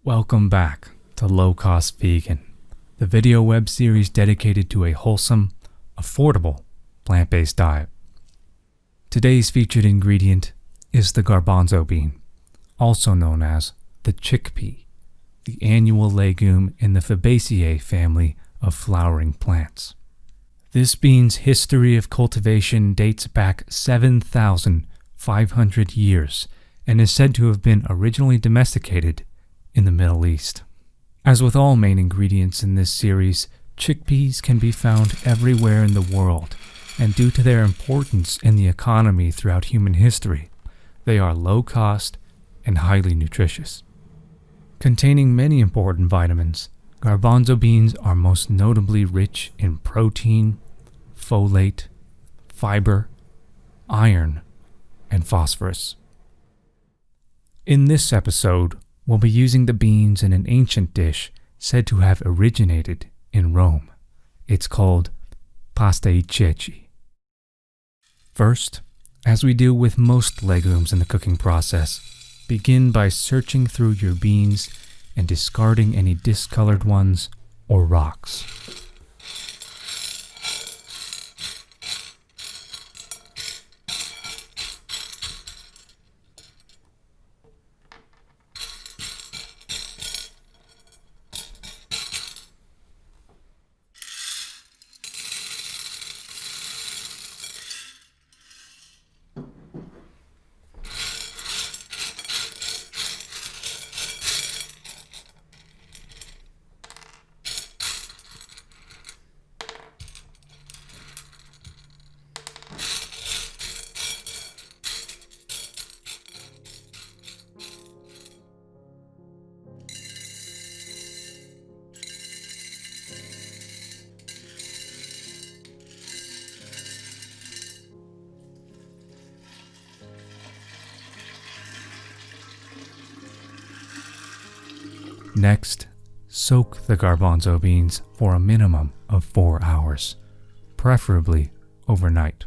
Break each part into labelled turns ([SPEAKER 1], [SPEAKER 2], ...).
[SPEAKER 1] Welcome back to Low Cost Vegan, the video web series dedicated to a wholesome, affordable, plant-based diet. Today's featured ingredient is the garbanzo bean, also known as the chickpea, the annual legume in the Fabaceae family of flowering plants. This bean's history of cultivation dates back 7,500 years and is said to have been originally domesticated in the Middle East. As with all main ingredients in this series, chickpeas can be found everywhere in the world, and due to their importance in the economy throughout human history, they are low cost and highly nutritious. Containing many important vitamins, garbanzo beans are most notably rich in protein, folate, fiber, iron, and phosphorus. In this episode, we'll be using the beans in an ancient dish said to have originated in Rome. It's called Pasta E Ceci. First, as we do with most legumes in the cooking process, begin by searching through your beans and discarding any discolored ones or rocks. Next, soak the garbanzo beans for a minimum of 4 hours, preferably overnight.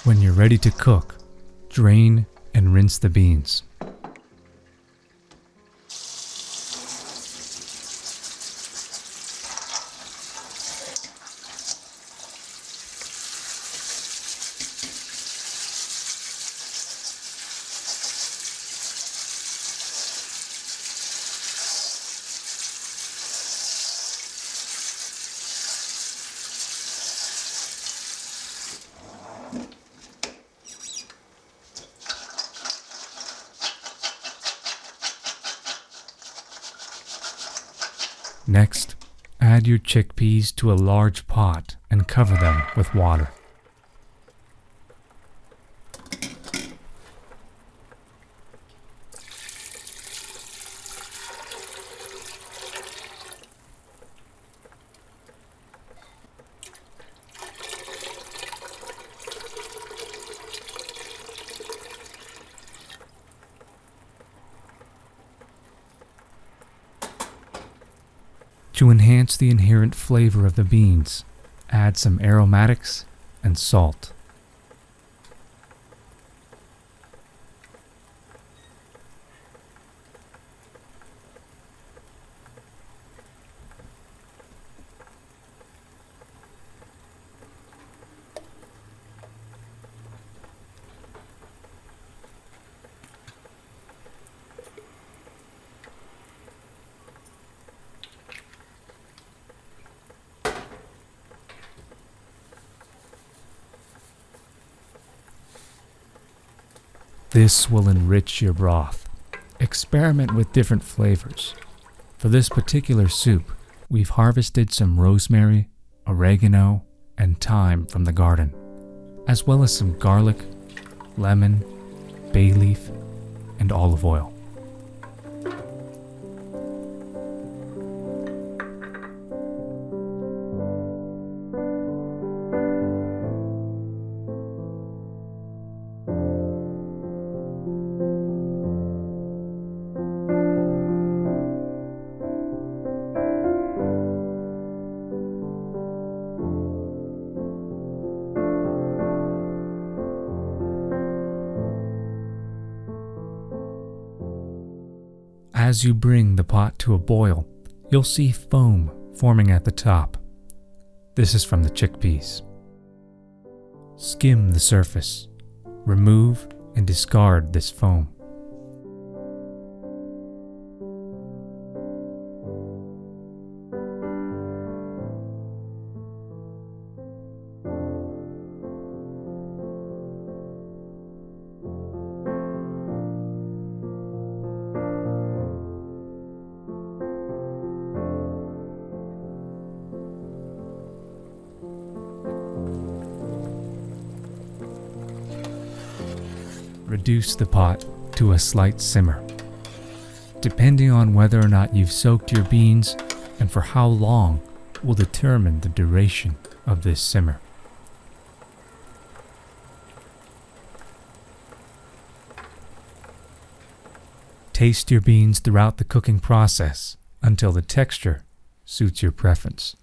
[SPEAKER 1] When you're ready to cook, drain and rinse the beans. Next, add your chickpeas to a large pot and cover them with water. To enhance the inherent flavor of the beans, add some aromatics and salt. This will enrich your broth. Experiment with different flavors. For this particular soup, we've harvested some rosemary, oregano, and thyme from the garden, as well as some garlic, lemon, bay leaf, and olive oil. As you bring the pot to a boil, you'll see foam forming at the top. This is from the chickpeas. Skim the surface. Remove and discard this foam. Reduce the pot to a slight simmer. Depending on whether or not you've soaked your beans and for how long will determine the duration of this simmer. Taste your beans throughout the cooking process until the texture suits your preference.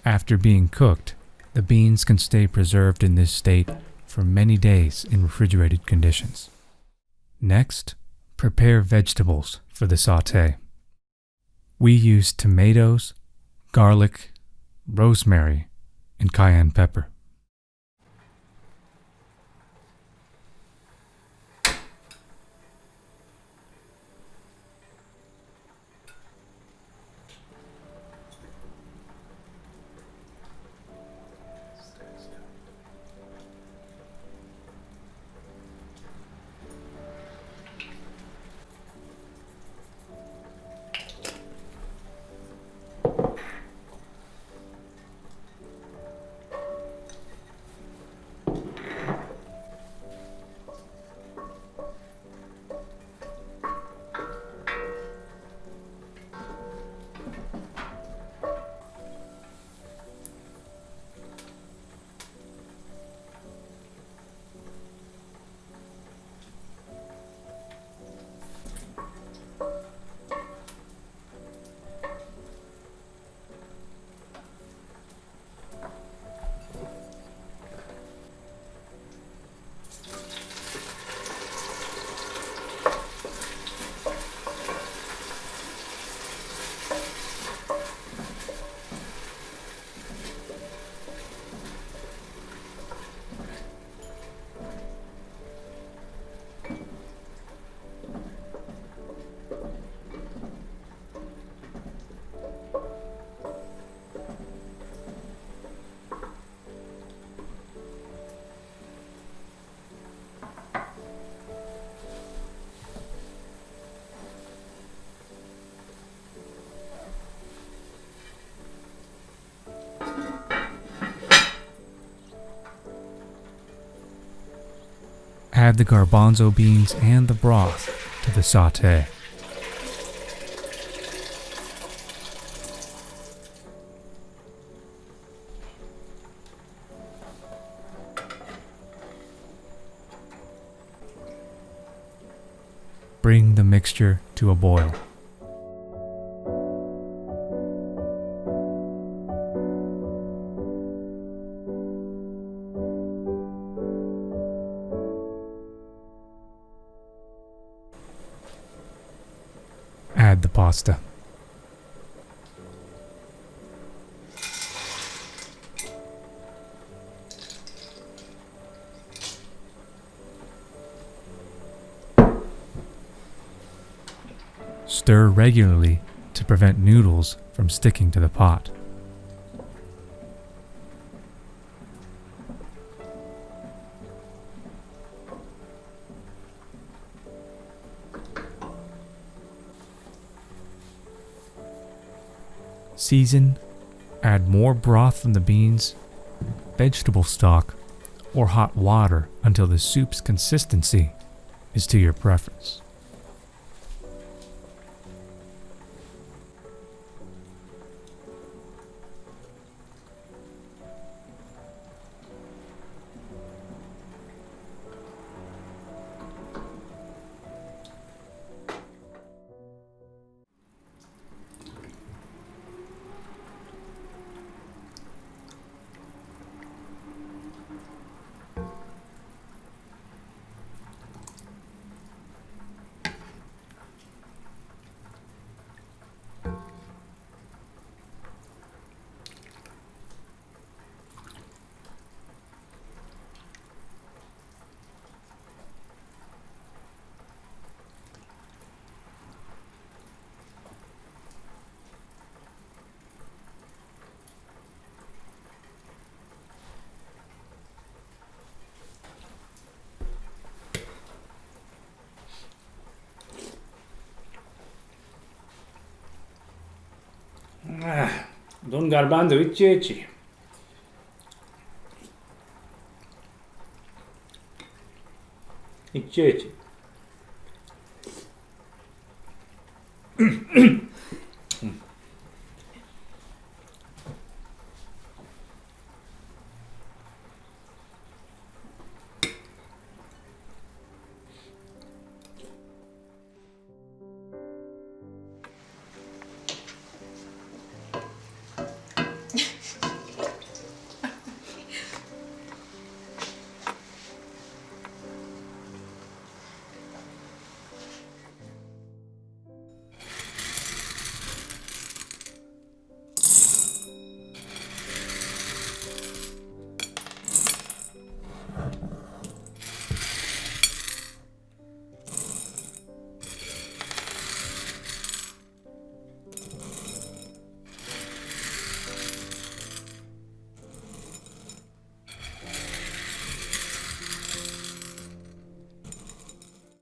[SPEAKER 1] After being cooked, the beans can stay preserved in this state for many days in refrigerated conditions. Next, prepare vegetables for the sauté. We use tomatoes, garlic, rosemary, and cayenne pepper. Add the garbanzo beans and the broth to the sauté. Bring the mixture to a boil. Add the pasta. Stir regularly to prevent noodles from sticking to the pot. Season, add more broth from the beans, vegetable stock, or hot water until the soup's consistency is to your preference.
[SPEAKER 2] un garbanzo e ceci. E ceci.